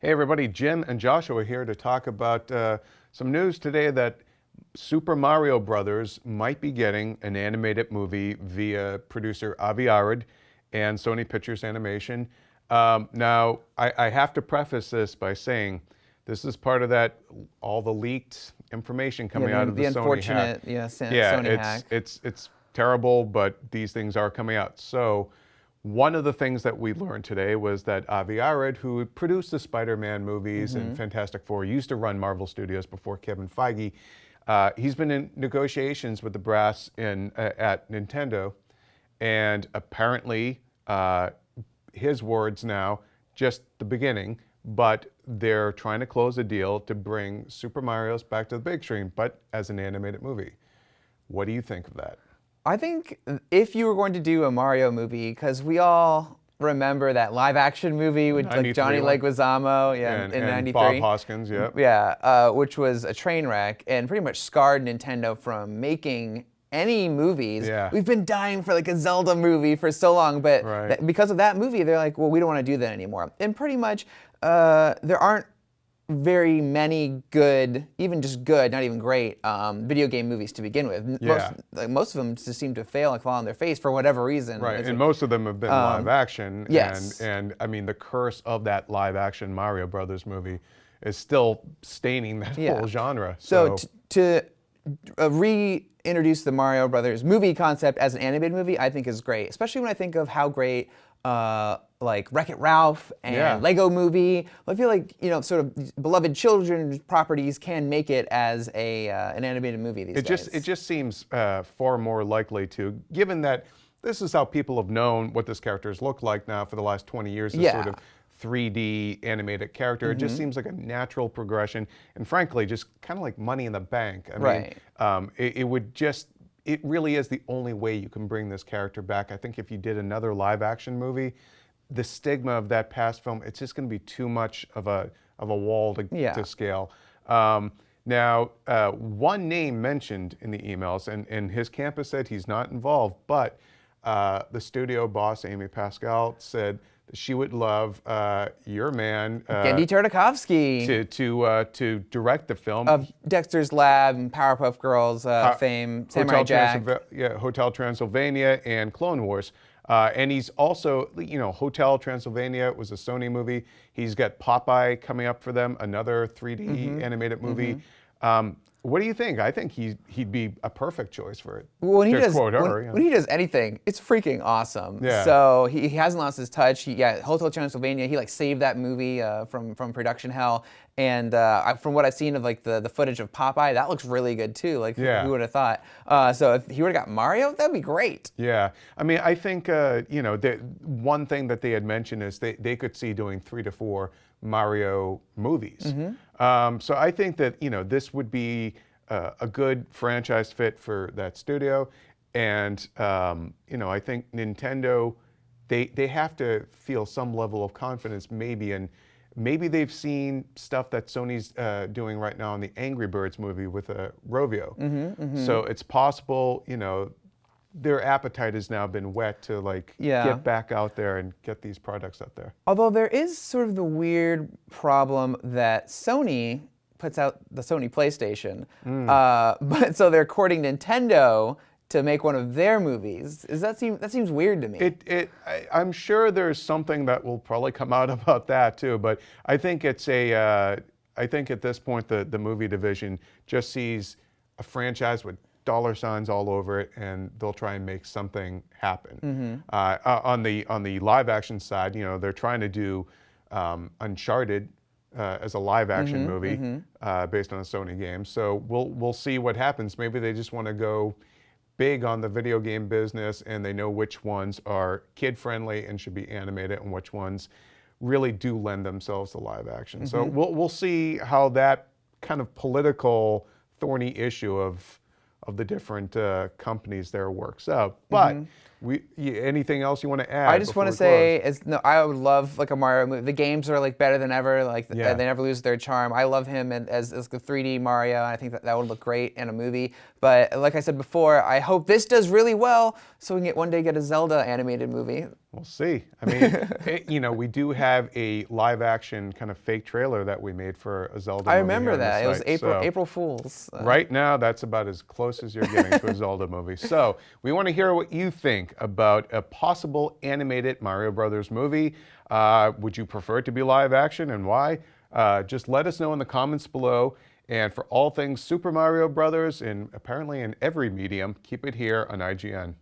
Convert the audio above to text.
Hey everybody, Jim and Joshua here to talk about some news today that Super Mario Brothers might be getting an animated movie via producer Avi Arad and Sony Pictures Animation. Now, I have to preface this by saying this is part of that all the leaked information coming out of the Sony hack. unfortunate, Sony hack. It's terrible, but these things are coming out. So one of the things that we learned today was that Avi Arad, who produced the Spider-Man movies and Fantastic Four, used to run Marvel Studios before Kevin Feige. He's been in negotiations with the brass at Nintendo, and apparently, his words now, just the beginning, but they're trying to close a deal to bring Super Mario's back to the big screen, but as an animated movie. What do you think of that? I think if you were going to do a Mario movie, because we all remember that live-action movie with like Johnny Leguizamo, in '93, and Bob Hoskins, which was a train wreck and pretty much scarred Nintendo from making any movies. Yeah. We've been dying for like a Zelda movie for so long, but because of that movie, they're like, well, we don't want to do that anymore. And pretty much, there aren't very many good, even just good, not even great, video game movies to begin with. Most of them just seem to fail and fall on their face for whatever reason. Right, and most of them have been live action. Yes. And I mean, the curse of that live action Mario Brothers movie is still staining that whole genre. So to reintroduce the Mario Brothers movie concept as an animated movie, I think is great, especially when I think of how great like Wreck-It Ralph and Lego Movie. I feel like, sort of beloved children's properties can make it as an animated movie these days. It just seems far more likely to, given that this is how people have known what this characters look like now for the last 20 years, this sort of 3D animated character. It just seems like a natural progression, and frankly, just kind of like Money in the Bank. I mean, it really is the only way you can bring this character back. I think if you did another live action movie, the stigma of that past film, it's just going to be too much of a wall to scale. Now, one name mentioned in the emails, and his campus said he's not involved, but the studio boss, Amy Pascal, said that she would love your man, Genndy Tartakovsky, to direct the film of Dexter's Lab and Powerpuff Girls fame, Samurai Jack, Hotel Transylvania, and Clone Wars. And he's also, Hotel Transylvania was a Sony movie. He's got Popeye coming up for them, another 3D animated movie. What do you think? I think he'd be a perfect choice for it. When he does anything, it's freaking awesome. Yeah. So he hasn't lost his touch. Hotel Transylvania, he like saved that movie from production hell. And from what I've seen of like the footage of Popeye, that looks really good too. Like who would have thought? So if he would have got Mario, that'd be great. Yeah. I mean, I think the one thing that they had mentioned is they could see doing 3 to 4 Mario movies. So I think that this would be a good franchise fit for that studio, and I think Nintendo they have to feel some level of confidence maybe they've seen stuff that Sony's doing right now in the Angry Birds movie with Rovio. So it's possible their appetite has now been whet to get back out there and get these products out there. Although there is sort of the weird problem that Sony puts out the Sony PlayStation, but so they're courting Nintendo to make one of their movies. That seems weird to me. I'm sure there's something that will probably come out about that too, but I think it's I think at this point the movie division just sees a franchise with dollar signs all over it, and they'll try and make something happen. On the live action side, they're trying to do Uncharted as a live action movie based on a Sony game. So we'll see what happens. Maybe they just want to go big on the video game business, and they know which ones are kid friendly and should be animated, and which ones really do lend themselves to live action. So we'll see how that kind of political thorny issue of the different companies there works out. But Anything else you want to add? I just want to say, I would love like a Mario movie. The games are like better than ever. Like they never lose their charm. I love him as the 3D Mario. And I think that would look great in a movie. But like I said before, I hope this does really well, so we can one day get a Zelda animated movie. We'll see. I mean, we do have a live-action kind of fake trailer that we made for a Zelda movie. I remember that. It was April Fool's. Right now, that's about as close as you're getting to a Zelda movie. So we want to hear what you think about a possible animated Mario Brothers movie. Would you prefer it to be live action, and why? Just let us know in the comments below. And for all things Super Mario Brothers, and apparently in every medium, keep it here on IGN.